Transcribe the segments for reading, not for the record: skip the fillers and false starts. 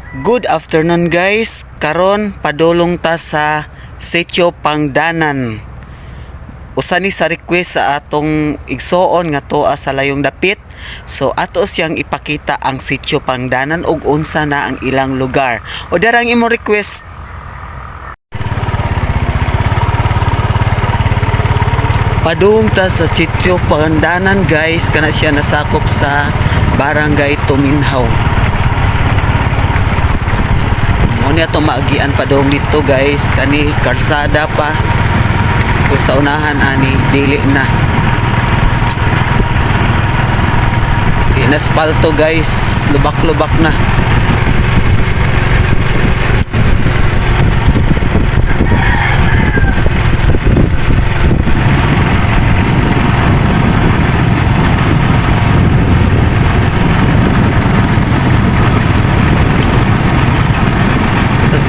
Good afternoon guys. Karon padulong ta sa Sitio Pangdanan. Usa ni sa request sa atong igsoon nga tuwa sa layong dapit. So ato siyang ipakita ang Sitio Pangdanan ug unsa na ang ilang lugar. O darang imo request. Padung ta sa Sitio Pangdanan guys, kana siya nasakop sa Barangay Tuminhaw. Muna ito maagian pa doon dito guys, kani kalsada pa o sa unahan ani dili na inaspalto guys, lubak-lubak na.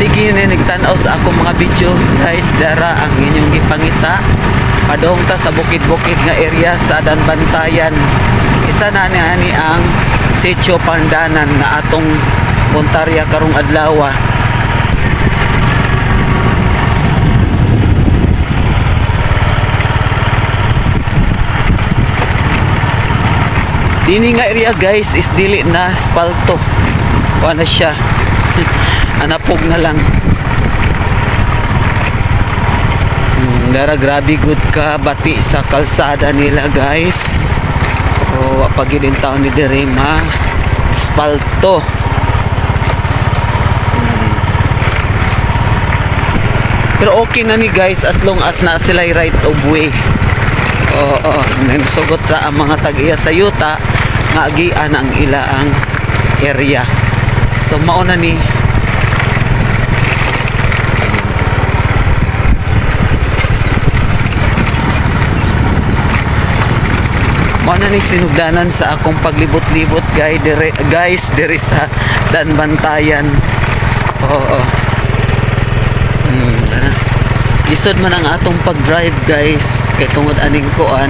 Sige na nagtanaw sa akong mga videos guys, dara ang inyong ipangita. Padong ta sa bukid-bukid nga area sa Danbantayan. Isa na ni ang Sitio Pangdanan na atong puntarya karong adlaw. Dini nga area guys is dili na spalto. Wala siya. Anapog na lang. Dara grabe good ka bati sa kalsada nila guys. O pagilin taon ni dire ma spalto. Pero okay na ni guys as long as na sila right of way. Oo, sugot ra ang mga tag-iya sa yuta nga agian ang ilaang area. So mauna ni ano ni sinugdanan sa akong paglibot-libot guys dire sa Danbantayan. Oo. Isod man ang atong pag-drive guys kay tungod aning kuan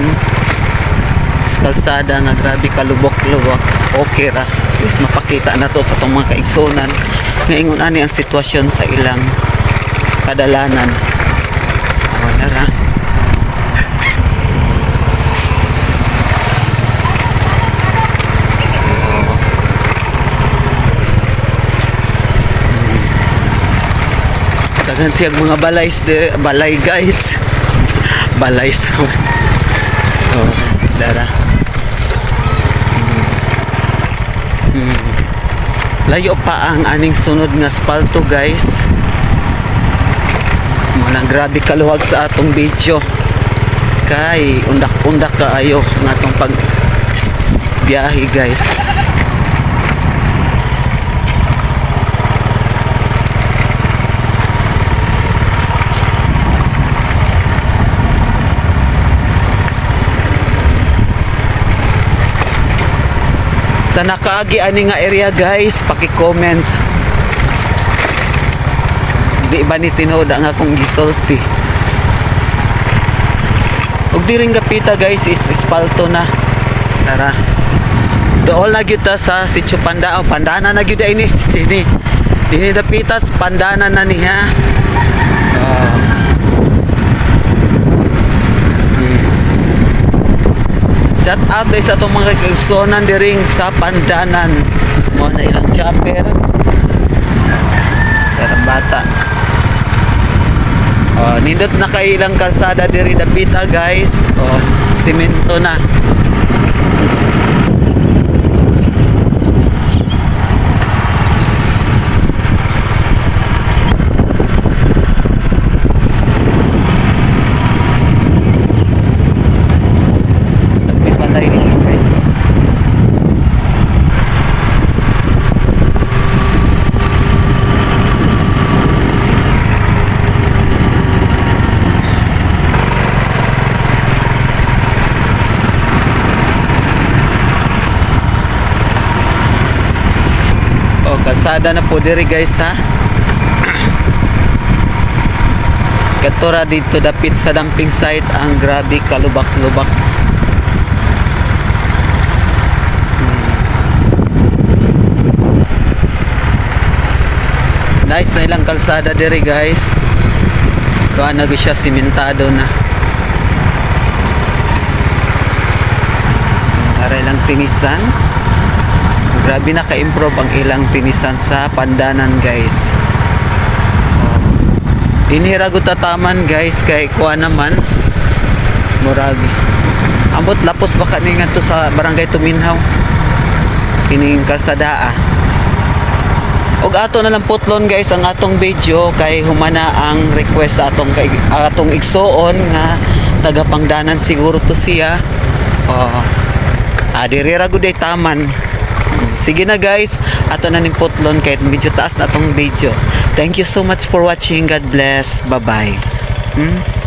sa kalsada nga grabe kalubok-lubok. Okay ra. Is mapakita na to sa tong mga kaigsonan nga ingon ani ang sitwasyon sa ilang kadalanan. Wala ra. Dagan siyang mga balay guys. Balay naman. Oh, dara. Layo pa ang aning sunod nga spalto guys. Walang grabe kaluwag sa atong video. Kay undak-undak kaayo ng atong pag biyahe guys. Sa nakaagi ani nga area guys, paki-comment. Di ba ni tinuod ang akong gisulti. Ug diring gapita guys is espalto na. Tara. Dool na gyud ta sa Sitio Pangdanan. Pandanan na gyud ini. Sini. Dini dapita sa Pandanan na ni ha. Shout out guys sa itong mga kaigsonan diring sa Pandanan. Mo na ilang chopper. Karang bata. Nindot na kay ilang kalsada diri dapita guys. Simento na. Kalsada na po diri guys ha. Katura dito dapit sa dumping site ang grabe kalubak-lubak. Nice na ilang kalsada diri guys. Kuha na siya simentado na. Aray lang tinisan. Grabe na ka-improve ang ilang tinisan sa Pandanan guys. Inhiragot tataman guys kay kuha naman. Murag. Ambot lapos baka ni ngadto sa Barangay Tuminhaw. Kining kalsada ah. Og ato na lang putlon guys ang atong video kay humana ang request sa atong igsoon nga taga Pangdanan siguro to siya. Diri ra gud ay taman. Sige na guys, ato na ning putlon kay medyo taas na atong video. Thank you so much for watching. God bless. Bye-bye.